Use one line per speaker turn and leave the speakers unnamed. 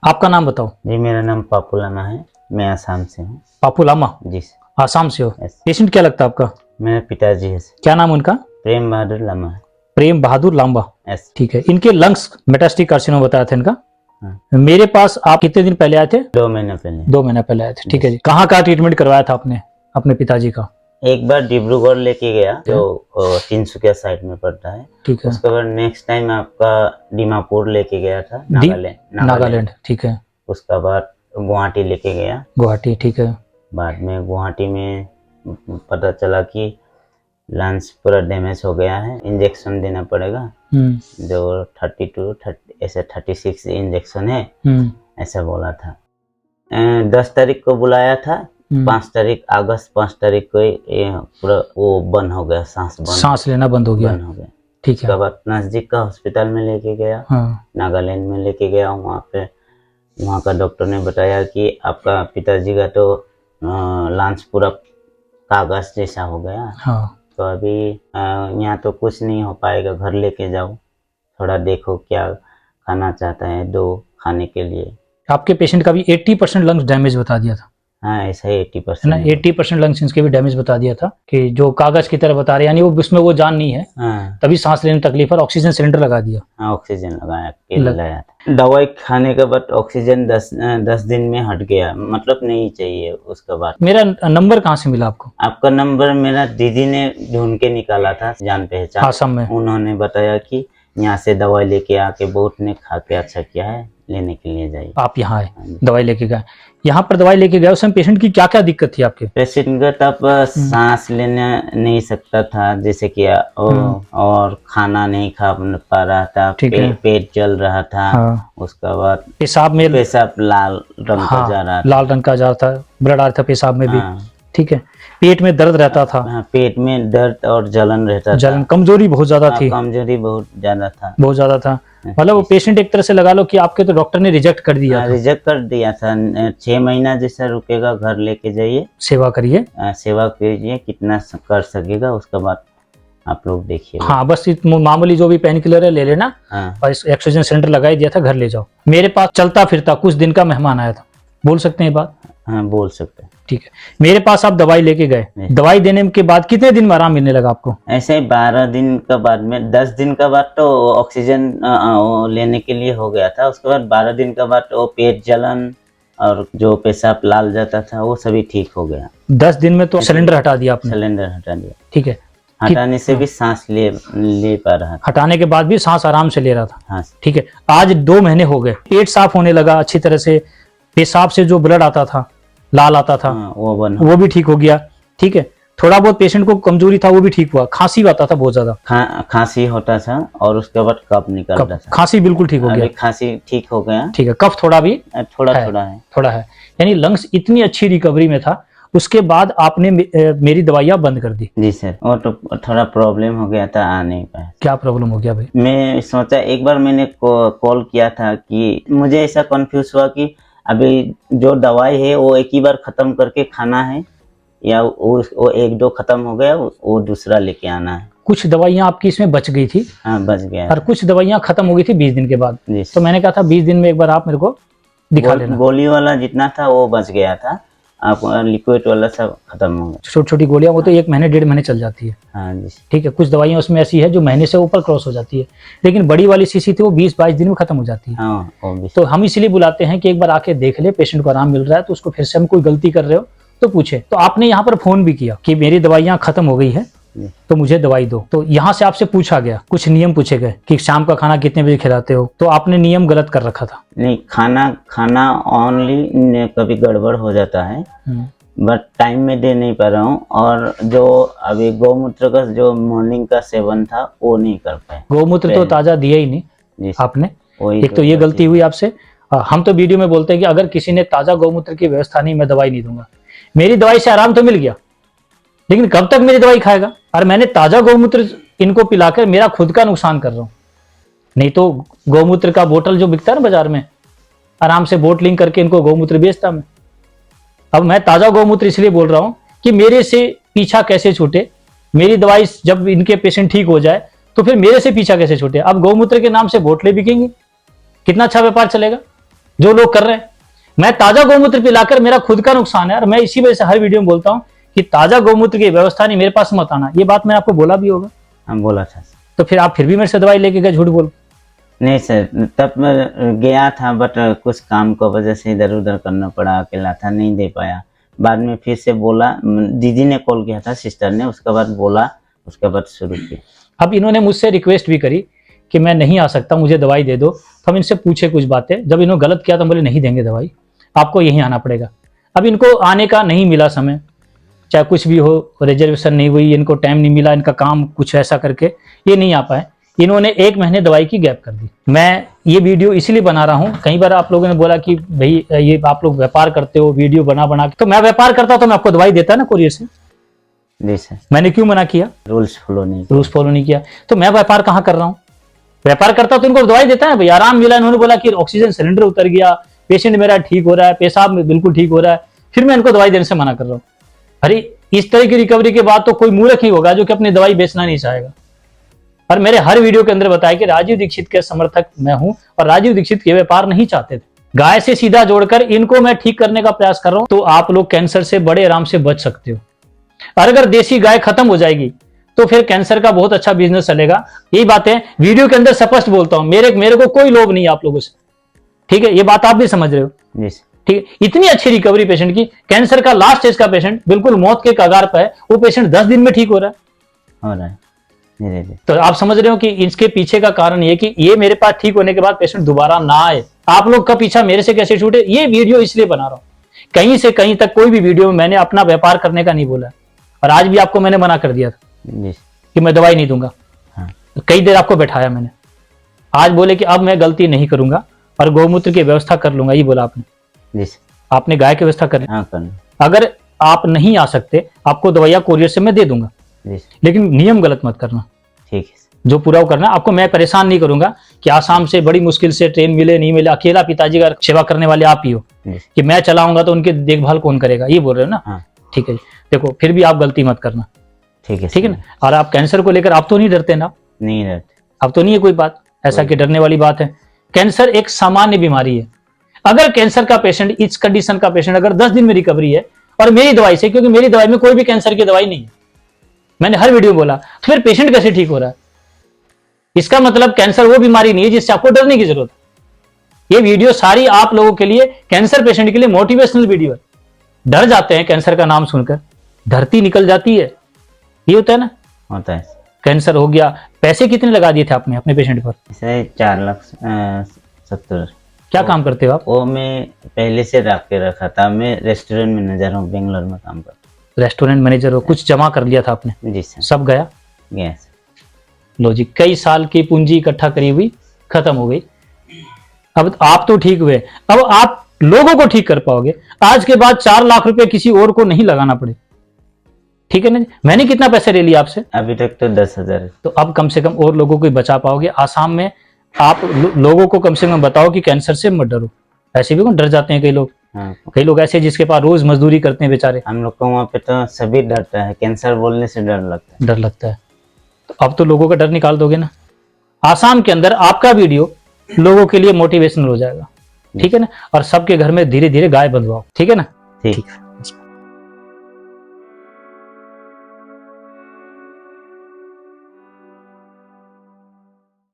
आपका नाम बताओ।
जी मेरा नाम पापू लामा है, मैं आसाम से हूँ।
पापू लामा,
जी
आसाम से हो।
यस।
पेशेंट क्या लगता है आपका?
मेरे पिताजी है सर,
क्या नाम उनका?
प्रेम बहादुर लामा है।
प्रेम बहादुर लांबा।
यस।
ठीक है, इनके लंग्स मेटास्टिक कार्सिनोमा बताया था इनका।
हाँ।
मेरे पास आप कितने दिन पहले आए थे?
2 महीने पहले।
2 महीना पहले आए थे। ठीक है जी। कहाँ का ट्रीटमेंट करवाया था आपने अपने पिताजी का?
एक बार डिब्रूगढ़ लेके गया जो तिनसुकिया साइड में पड़ता है।
ठीक है।
उसके बाद नेक्स्ट टाइम आपका दीमापुर लेके गया था,
नागालैंड।
नागालैंड।
ठीक है।
उसका बाद गुवाहाटी लेके गया।
गुवाहाटी। ठीक है।
बाद में गुवाहाटी में पता चला कि लंग्स पूरा डैमेज हो गया है, इंजेक्शन देना पड़ेगा। जो 36 इंजेक्शन है ऐसा बोला था। 10 तारीख को बुलाया था, 5 तारीख अगस्त 5 तारीख को पूरा वो बंद हो गया, सांस
लेना बंद हो गया। ठीक है।
उसके बाद नज़दीक का हॉस्पिटल में लेके गया। हाँ। नागालैंड में लेके गया। वहाँ का डॉक्टर ने बताया कि आपका पिताजी का तो लंग्स पूरा कागज जैसा हो गया। हाँ। तो अभी यहाँ तो कुछ नहीं हो पाएगा, घर लेके जाओ, थोड़ा देखो क्या खाना चाहता है, दो खाने के लिए।
आपके पेशेंट का भी 80% लंग्स डैमेज बता दिया था।
हाँ ऐसा ही 80%
ना, 80% लंग्स इसके भी डैमेज बता दिया था कि जो कागज की तरह बता रहे, यानी वो उसमें वो जान नहीं है। हाँ। तभी सांस लेने में तकलीफ है, ऑक्सीजन सिलेंडर लगा दिया। हाँ
ऑक्सीजन लगाया था। दवाई खाने के बाद ऑक्सीजन 10 दिन में हट गया, मतलब नहीं चाहिए उसके बाद।
मेरा नंबर कहाँ से मिला आपको?
आपका नंबर मेरा दीदी ने ढूंढ के निकाला था, जान पहचान
आसाम में।
उन्होंने बताया कि यहाँ से दवाई लेके आके बहुत ने खा के अच्छा किया है, लेने के लिए जाइए।
आप यहाँ आए, दवाई लेके गए। यहाँ पर दवाई लेके गए, उस समय पेशेंट की क्या क्या दिक्कत थी आपके?
पेशेंट का तब सांस लेने नहीं सकता था, जैसे कि और खाना नहीं खा पा रहा था, पेट जल रहा था। हाँ। उसके बाद पेशाब लाल रंग का जा रहा था।
लाल रंग का जा रहा था, ब्लड आ रहा था पेशाब में भी। हाँ। ठीक है। पेट में दर्द रहता था।
हाँ, पेट में दर्द और जलन रहता था।
कमजोरी बहुत ज्यादा थी।
कमजोरी बहुत ज्यादा था।
मतलब वो पेशेंट एक तरह से लगा लो कि आपके तो डॉक्टर ने रिजेक्ट कर दिया था।
रिजेक्ट कर दिया था। 6 महीना जैसा रुकेगा, घर लेके जाइए,
सेवा करिए,
सेवा कीजिए, कितना कर सकेगा उसके बाद आप लोग देखिए।
हाँ बस मामूली जो भी पेन किलर है ले लेना। हाँ। और ऑक्सीजन सिलेंडर लगा दिया था, घर ले जाओ। मेरे पास चलता फिरता कुछ दिन का मेहमान आया था, बोल सकते हैं बात?
हाँ बोल सकते हैं। ठीक
है। मेरे पास आप दवाई लेके गए, दवाई देने के बाद कितने दिन में आराम मिलने लगा आपको?
ऐसे ही 12 दिन के बाद में, 10 दिन के बाद तो ऑक्सीजन लेने के लिए हो गया था। उसके बाद 12 दिन के बाद वो पेट जलन और जो पेशाब लाल जाता था वो सभी ठीक हो गया।
10 दिन में तो सिलेंडर हटा दिया आपने?
सिलेंडर हटा दिया।
ठीक है।
हटाने से भी सांस ले पा रहा था।
हटाने के बाद भी सांस आराम से ले रहा था।
हाँ।
ठीक है। आज 2 महीने हो गए, पेट साफ होने लगा अच्छी तरह से, पेशाब से जो ब्लड आता था, लाल आता था, वो भी ठीक हो गया। ठीक है। थोड़ा बहुत पेशेंट को कमजोरी था, वो भी ठीक हुआ। खांसी आता था बहुत ज्यादा,
खांसी होता था और उसके बाद कफ निकलता था।
खांसी बिल्कुल ठीक हो गया।
खांसी ठीक हो गया।
ठीक है। कफ थोड़ा भी
थोड़ा है।
यानी लंग्स इतनी अच्छी रिकवरी में था। उसके बाद आपने मेरी दवाइयाँ बंद कर दी?
जी सर। और तो थोड़ा प्रॉब्लम हो गया था, आ नहीं पाया।
क्या प्रॉब्लम हो गया भाई?
मैं सोचा, एक बार मैंने कॉल किया था कि मुझे ऐसा कंफ्यूज हुआ कि अभी जो दवाई है वो एक ही बार खत्म करके खाना है या वो 1-2 खत्म हो गया, वो दूसरा लेके आना है।
कुछ दवाइयाँ आपकी इसमें बच गई थी?
हाँ बच गया।
और कुछ दवाइयाँ खत्म हो गई थी 20 दिन के बाद। तो मैंने कहा था 20 दिन में एक बार आप मेरे को दिखा लेना।
गोली वाला जितना था वो बच गया था, आप लिक्विड वाला सब खत्म हो गया।
छोटी छोटी गोलियां वो तो 1 महीने 1.5 महीने चल जाती है।
हाँ जी।
ठीक है। कुछ दवाइयां उसमें ऐसी है जो महीने से ऊपर क्रॉस हो जाती है, लेकिन बड़ी वाली शीशी थी वो 20-22 दिन में खत्म हो जाती है।
हाँ,
तो हम इसलिए बुलाते हैं कि एक बार आके देख ले, पेशेंट को आराम मिल रहा है तो उसको फिर से हम कोई गलती कर रहे हो तो पूछे। तो आपने यहाँ पर फोन भी किया कि मेरी दवाइयाँ खत्म हो गई है तो मुझे दवाई दो। तो यहाँ से आपसे पूछा गया, कुछ नियम पूछे गए कि शाम का खाना कितने बजे खिलाते हो, तो आपने नियम गलत कर रखा था।
नहीं, खाना ओनली कभी गड़बड़ हो जाता है, बट टाइम में दे नहीं पा रहा हूँ। और जो अभी गौमूत्र का जो मॉर्निंग का सेवन था वो नहीं कर पाए।
गौमूत्र तो ताजा दिया ही नहीं आपने, एक तो ये गलती हुई आपसे। हम तो वीडियो में बोलते हैं कि अगर किसी ने ताजा गौमूत्र की व्यवस्था नहीं, मैं दवाई नहीं दूंगा। मेरी दवाई से आराम तो मिल गया, लेकिन कब तक मेरी दवाई खाएगा? और मैंने ताजा गौमूत्र इनको पिलाकर मेरा खुद का नुकसान कर रहा हूँ। नहीं तो गौमूत्र का बोतल जो बिकता है ना बाजार में, आराम से बोटलिंग करके इनको गौमूत्र बेचता मैं। अब मैं ताजा गौमूत्र इसलिए बोल रहा हूं कि मेरे से पीछा कैसे छूटे। मेरी दवाई जब इनके पेशेंट ठीक हो जाए तो फिर मेरे से पीछा कैसे छूटे। अब गौमूत्र के नाम से बोतलें बिकेंगी, कितना अच्छा व्यापार चलेगा। जो लोग कर रहे हैं। मैं ताजा गौमूत्र पिलाकर मेरा खुद का नुकसान है, और मैं इसी वजह से हर वीडियो में बोलता हूँ कि ताजा गौमूत्र की व्यवस्था नहीं, मेरे पास मत आना। ये बात मैंने आपको बोला भी होगा।
हम बोला था।
तो फिर आप फिर भी मेरे से दवाई लेके गए झूठ बोल।
नहीं सर, तब मैं गया था, बट कुछ काम को वजह से इधर उधर करना पड़ा, अकेला था, नहीं दे पाया। बाद में फिर से बोला, दीदी ने कॉल किया था, सिस्टर ने, उसके बाद बोला, उसके बाद शुरू किया।
अब इन्होंने मुझसे रिक्वेस्ट भी करी कि मैं नहीं आ सकता, मुझे दवाई दे दो। तो हम इनसे पूछे कुछ बातें, जब इन्होंने गलत किया तो बोले नहीं देंगे दवाई, आपको यहीं आना पड़ेगा। अब इनको आने का नहीं मिला समय, चाहे कुछ भी हो, रिजर्वेशन नहीं हुई, इनको टाइम नहीं मिला, इनका काम कुछ ऐसा करके ये नहीं आ पाए। इन्होंने 1 महीने दवाई की गैप कर दी। मैं ये वीडियो इसलिए बना रहा हूँ, कई बार आप लोगों ने बोला कि भाई ये आप लोग व्यापार करते हो, वीडियो बना बना के। तो मैं व्यापार करता तो मैं आपको दवाई देता ना कुरियर से।
जी सर।
मैंने क्यों मना किया?
रूल्स फॉलो नहीं
किया। तो मैं व्यापार कहाँ कर रहा हूँ? व्यापार करता तो इनको दवाई देता है भाई, आराम मिला। इन्होंने बोला कि ऑक्सीजन सिलेंडर उतर गया, पेशेंट मेरा ठीक हो रहा है, पेशाब में बिल्कुल ठीक हो रहा है, फिर मैं इनको दवाई देने से मना कर रहा हूँ। अरे इस तरह की रिकवरी के बाद तो कोई मूर्ख ही होगा जो कि अपनी दवाई बेचना नहीं चाहेगा। और मेरे हर वीडियो के अंदर बताया कि राजीव दीक्षित के समर्थक मैं हूं, और राजीव दीक्षित के व्यापार नहीं चाहते थे। गाय से सीधा जोड़कर इनको मैं ठीक करने का प्रयास कर रहा हूं, तो आप लोग कैंसर से बड़े आराम से बच सकते हो। और अगर देसी गाय खत्म हो जाएगी तो फिर कैंसर का बहुत अच्छा बिजनेस चलेगा। यही बातें वीडियो के अंदर स्पष्ट बोलता हूं। मेरे को कोई लोभ नहीं है आप लोगों से, ठीक है? ये बात आप भी समझ रहे हो, ठीक है? इतनी अच्छी रिकवरी पेशेंट की, कैंसर का लास्ट स्टेज का पेशेंट बिल्कुल मौत के कगार पर है, वो पेशेंट 10 दिन में ठीक हो रहा है। तो आप समझ रहे हो कि इसके पीछे का कारण ये कि ये मेरे पास ठीक होने के बाद पेशेंट दोबारा ना आए। आप लोग का पीछा मेरे से कैसे छूटे? ये वीडियो इसलिए बना रहा हूं, कहीं से कहीं तक कोई भी वीडियो में मैंने अपना व्यापार करने का नहीं बोला। और आज भी आपको मैंने मना कर दिया था कि मैं दवाई नहीं दूंगा। तो कई देर आपको बैठाया मैंने, आज बोले कि अब मैं गलती नहीं करूंगा और गौमूत्र की व्यवस्था कर लूंगा। ये बोला आपने। आपने गाय की व्यवस्था कर। अगर आप नहीं आ सकते, आपको दवाइयां कोरियर से मैं दे दूंगा, लेकिन नियम गलत मत करना, ठीक है? जो पूरा करना। आपको मैं परेशान नहीं करूंगा कि आसाम से बड़ी मुश्किल से ट्रेन मिले नहीं मिले, अकेला पिताजी का सेवा करने वाले आप ही हो, कि मैं चलाऊंगा तो उनकी देखभाल कौन करेगा, ये बोल रहे हो ना? ठीक है। देखो फिर भी आप गलती मत करना, ठीक है ना? और आप कैंसर को लेकर आप तो नहीं डरते ना? नहीं डरते। अब तो नहीं है कोई बात ऐसा कि डरने वाली बात है। कैंसर एक सामान्य बीमारी है। अगर कैंसर का पेशेंट, इस कंडीशन का पेशेंट अगर 10 दिन में रिकवरी है और मेरी दवाई से, क्योंकि मेरी दवाई में कोई भी कैंसर की दवाई नहीं है, मैंने हर वीडियो बोला, तो फिर पेशेंट कैसे ठीक हो रहा है? इसका मतलब कैंसर वो बीमारी नहीं है जिससे आपको डरने की जरूरत है। ये वीडियो सारी आप लोगों के लिए, कैंसर पेशेंट के लिए मोटिवेशनल वीडियो है। डर जाते हैं कैंसर का नाम सुनकर, धरती निकल जाती है, ये होता है ना? होता है। कैंसर हो गया, पैसे कितने लगा दिए थे आपने अपने पेशेंट पर? 4,70,000। क्या काम करते हो आप? वो मैं पहले से रख के रखा था, मैं रेस्टोरेंट मैनेजर हूँ, बेंगलोर में काम करता। रेस्टोरेंट मैनेजर हो, कुछ जमा कर लिया था आपने? जी सर। सब गया? गया सर। लो जी, कई साल की पूंजी इकट्ठा करी हुई खत्म हो गई। अब आप तो ठीक हुए, अब आप लोगों को ठीक कर पाओगे। आज के बाद 4 लाख रुपए किसी और को नहीं लगाना पड़े, ठीक है ना? मैंने कितना पैसे ले लिया आपसे? अभी तक तो 10,000। तो अब कम से कम और लोगों को बचा पाओगे। आसाम में आप लोगों को कम से कम बताओ कि कैंसर से मत डरो। ऐसे भी कौन डर जाते हैं कई लोग। कई लोग ऐसे जिसके पास रोज मजदूरी करते हैं बेचारे। हम लोग को वहाँ पे तो सभी डरता है, कैंसर बोलने से डर लगता है। तो अब तो लोगों का डर निकाल दोगे ना। आसाम के अंदर आपका वीडियो लोगों के लिए मोटिवेशनल हो जाएगा, ठीक है ना? और सबके घर में धीरे धीरे गाय बंधवाओ, ठीक है ना? ठीक।